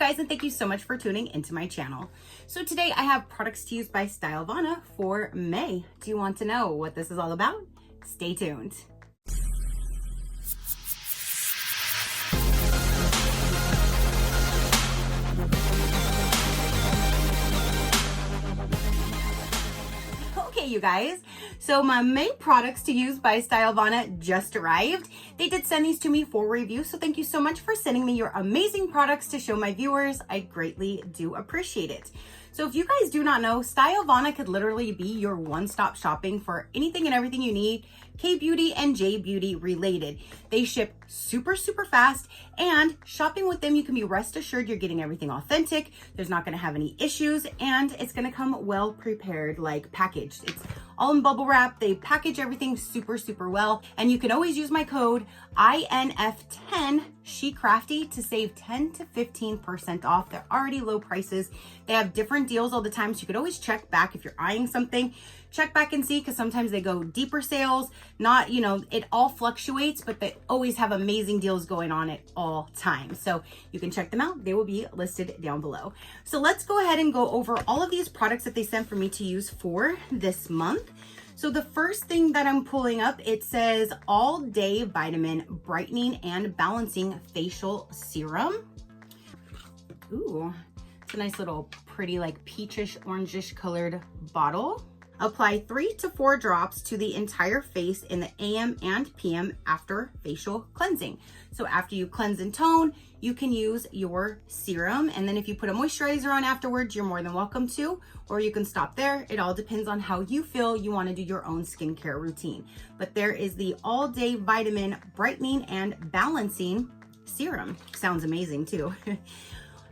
guys, and thank you so much for tuning into my channel. So today I have products to use by Stylevana for May. Do you want to know what this is all about? Stay tuned. Okay, you guys, so my May products to use by Stylevana just arrived. They did send these to me for review, so thank you so much for sending me your amazing products to show my viewers. I greatly do appreciate it. So if you guys do not know, Stylevana could literally be your one-stop shopping for anything and everything you need K-beauty and J-beauty related. They ship super fast, and shopping with them, you can be rest assured you're getting everything authentic. There's not going to have any issues, and it's going to come well prepared, like packaged. It's all in bubble wrap. They package everything super well, and you can always use my code INF10 SheCrafty to save 10 to 15% off. They're already low prices. They have different deals all the time, so you could always check back if you're eyeing something. Check back and see, because sometimes they go deeper sales. Not, you know, it all fluctuates, but they always have amazing deals going on at all times. So you can check them out. They will be listed down below. So let's go ahead and go over all of these products that they sent for me to use for this month. So the first thing that I'm pulling up, it says All Day Vitamin Brightening and Balancing Facial Serum. Ooh, it's a nice little pretty like peachish, orangish colored bottle. Apply 3 to 4 drops to the entire face in the AM and PM after facial cleansing. So after you cleanse and tone, you can use your serum. And then if you put a moisturizer on afterwards, you're more than welcome to, or you can stop there. It all depends on how you feel you want to do your own skincare routine. But there is the All Day Vitamin Brightening and Balancing Serum. Sounds amazing too.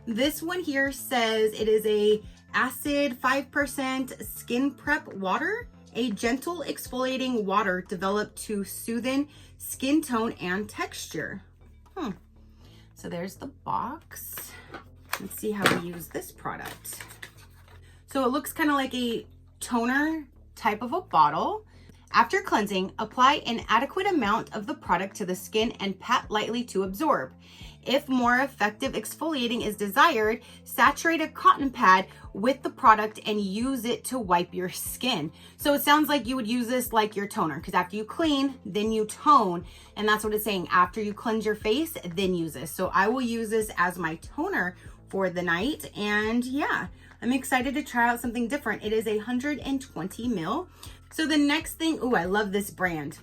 This one here says it is a acid 5% skin prep water, a gentle exfoliating water developed to soothe skin tone and texture. So there's the box. Let's see how we use this product. So it looks kind of like a toner type of a bottle. After cleansing, apply an adequate amount of the product to the skin and pat lightly to absorb. If more effective exfoliating is desired, saturate a cotton pad with the product and use it to wipe your skin. So it sounds like you would use this like your toner, because after you clean, then you tone. And that's what it's saying. After you cleanse your face, then use this. So I will use this as my toner for the night. And yeah, I'm excited to try out something different. It is 120 ml. So the next thing, oh, I love this brand.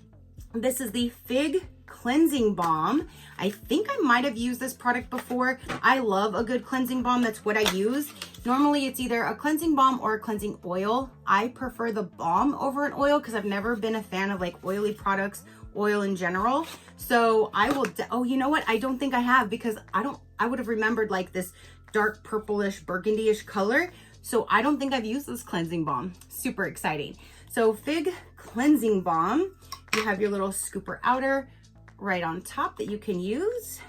This is the Fig Cleansing Balm. I think I might have used this product before. I love a good cleansing balm. That's what I use. Normally it's either a cleansing balm or a cleansing oil. I prefer the balm over an oil because I've never been a fan of like oily products, oil in general. So I will, oh, you know what? I don't think I have, because I would have remembered like this dark purplish burgundy-ish color. So I don't think I've used this cleansing balm. Super exciting. So Fig Cleansing Balm, you have your little scooper outer right on top that you can use.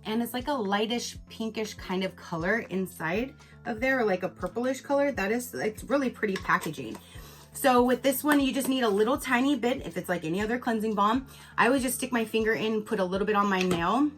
And it's like a lightish pinkish kind of color inside of there, or like a purplish color. It's really pretty packaging. So with this one, you just need a little tiny bit. If it's like any other cleansing balm, I would just stick my finger in, put a little bit on my nail,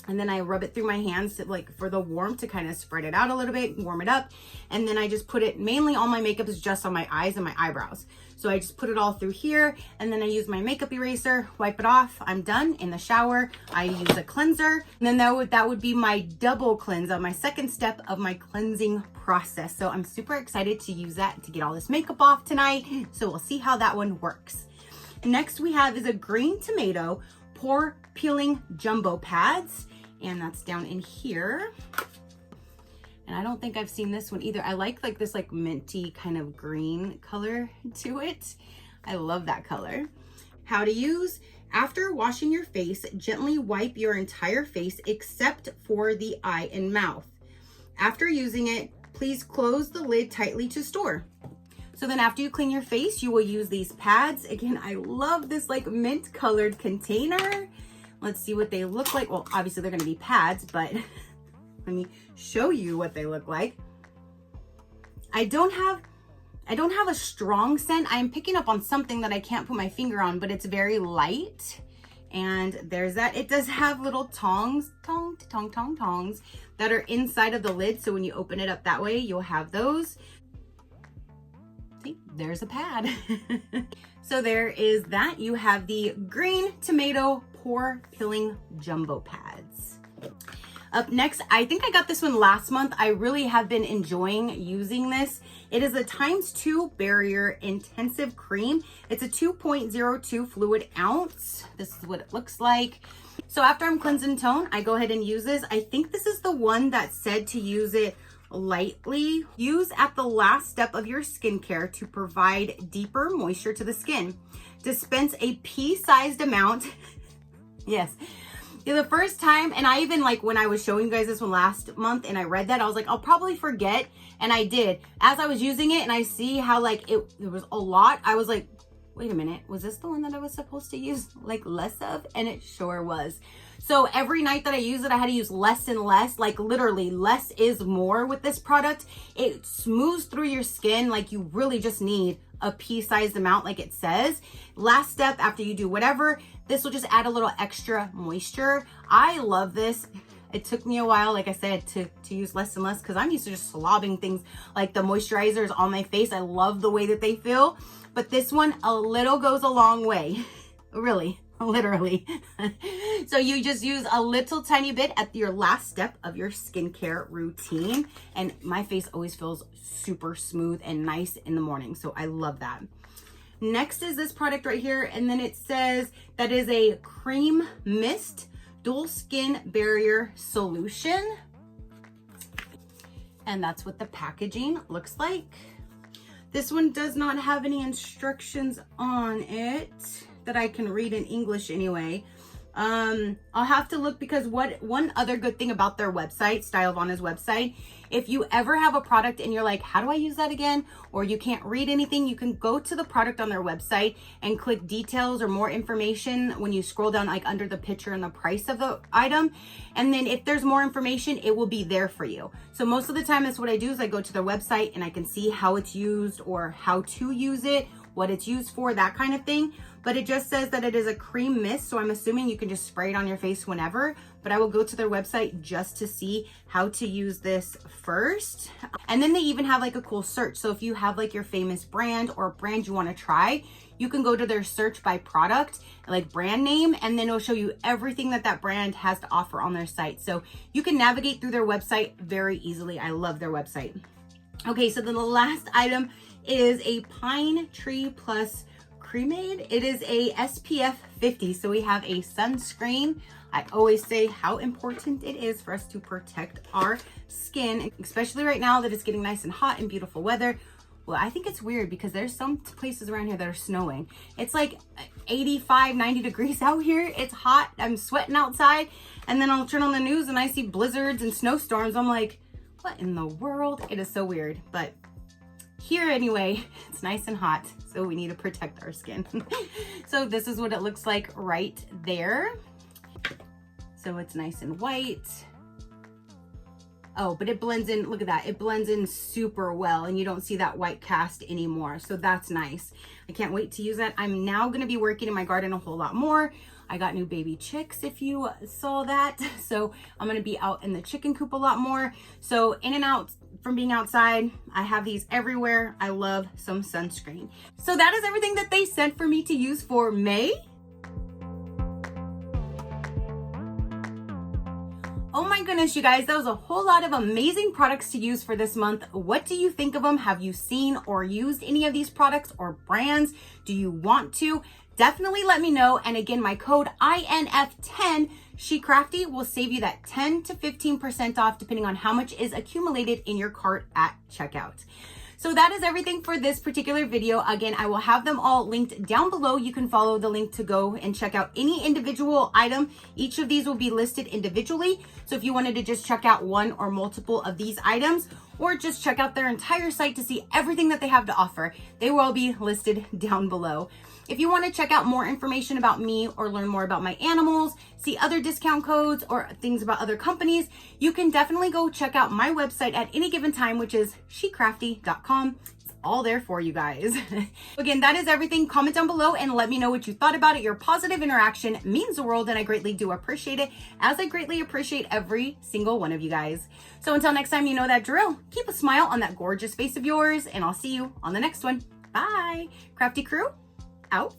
and then I rub it through my hands to, like, for the warmth, to kind of spread it out a little bit, warm it up. And then I just put it, mainly all my makeup is just on my eyes and my eyebrows. So I just put it all through here, and then I use my makeup eraser, wipe it off. I'm done. In the shower, I use a cleanser. And then that would be my double cleanse, my second step of my cleansing process. So I'm super excited to use that to get all this makeup off tonight. So we'll see how that one works. Next we have is a Green Tomato Pore Peeling Jumbo Pads. And that's down in here. And I don't think I've seen this one either. I like this like minty kind of green color to it. I love that color. How to use: after washing your face, gently wipe your entire face except for the eye and mouth. After using it, please close the lid tightly to store. So then after you clean your face, you will use these pads. Again, I love this like mint colored container. Let's see what they look like. Well, obviously they're going to be pads, but let me show you what they look like. I don't have a strong scent. I am picking up on something that I can't put my finger on, but it's very light. And there's that. It does have little tongs that are inside of the lid. So when you open it up that way, you'll have those. See, there's a pad. So there is that. You have the green tomato pore filling jumbo pads. Up next, I think I got this one last month. I really have been enjoying using this. It is a ×2 barrier intensive cream. It's a 2.02 fluid ounce. This is what it looks like. So after I'm cleanse and tone, I go ahead and use this. I think this is the one that said to use it lightly. Use at the last step of your skincare to provide deeper moisture to the skin. Dispense a pea-sized amount. Yes. The first time, and I even like when I was showing you guys this one last month and I read that, I was like, I'll probably forget. And I did. As I was using it and I see how like there was a lot, I was like, wait a minute, was this the one that I was supposed to use like less of? And it sure was. So every night that I use it, I had to use less and less, like literally less is more with this product. It smooths through your skin like you really just need a pea-sized amount like it says. Last step after you do whatever, this will just add a little extra moisture. I love this. It took me a while, like I said, to use less and less because I'm used to just slobbing things like the moisturizers on my face. I love the way that they feel, but this one, a little goes a long way. Really, literally. So you just use a little tiny bit at your last step of your skincare routine. And my face always feels super smooth and nice in the morning. So I love that. Next is this product right here. And then it says that is a cream mist dual skin barrier solution. And that's what the packaging looks like. This one does not have any instructions on it that I can read in English anyway. I'll have to look because one other good thing about their website, Stylevana's website, if you ever have a product and you're like, how do I use that again? Or you can't read anything, you can go to the product on their website and click details or more information when you scroll down like under the picture and the price of the item. And then if there's more information, it will be there for you. So most of the time that's what I do is I go to their website and I can see how it's used or how to use it, what it's used for, that kind of thing. But it just says that it is a cream mist, so I'm assuming you can just spray it on your face whenever, but I will go to their website just to see how to use this first. And then they even have like a cool search. So if you have like your famous brand or brand you want to try, you can go to their search by product, like brand name, and then it'll show you everything that that brand has to offer on their site. So you can navigate through their website very easily. I love their website. Okay, so then the last item is a Pine Tree Plus Cremade. It is a SPF 50. So we have a sunscreen. I always say how important it is for us to protect our skin, especially right now that it's getting nice and hot and beautiful weather. Well, I think it's weird because there's some places around here that are snowing. It's like 85, 90 degrees out here. It's hot. I'm sweating outside. And then I'll turn on the news and I see blizzards and snowstorms. I'm like, what in the world? It is so weird. But here anyway, it's nice and hot. So we need to protect our skin. So this is what it looks like right there. So it's nice and white. Oh, but it blends in, look at that. It blends in super well and you don't see that white cast anymore. So that's nice. I can't wait to use that. I'm now gonna be working in my garden a whole lot more. I got new baby chicks if you saw that. So I'm gonna be out in the chicken coop a lot more. So in and out from being outside, I have these everywhere. I love some sunscreen. So that is everything that they sent for me to use for May. Oh my goodness, you guys, that was a whole lot of amazing products to use for this month. What do you think of them? Have you seen or used any of these products or brands? Do you want to? Definitely let me know. And again, my code INF10 SheCrafty will save you that 10 to 15% off depending on how much is accumulated in your cart at checkout. So that is everything for this particular video. Again, I will have them all linked down below. You can follow the link to go and check out any individual item. Each of these will be listed individually. So if you wanted to just check out one or multiple of these items, or just check out their entire site to see everything that they have to offer, they will all be listed down below. If you want to check out more information about me or learn more about my animals, see other discount codes or things about other companies, you can definitely go check out my website at any given time, which is SheCrafty.com. It's all there for you guys. Again, that is everything. Comment down below and let me know what you thought about it. Your positive interaction means the world, and I greatly do appreciate it, as I greatly appreciate every single one of you guys. So until next time, you know that drill. Keep a smile on that gorgeous face of yours, and I'll see you on the next one. Bye. Crafty crew, out.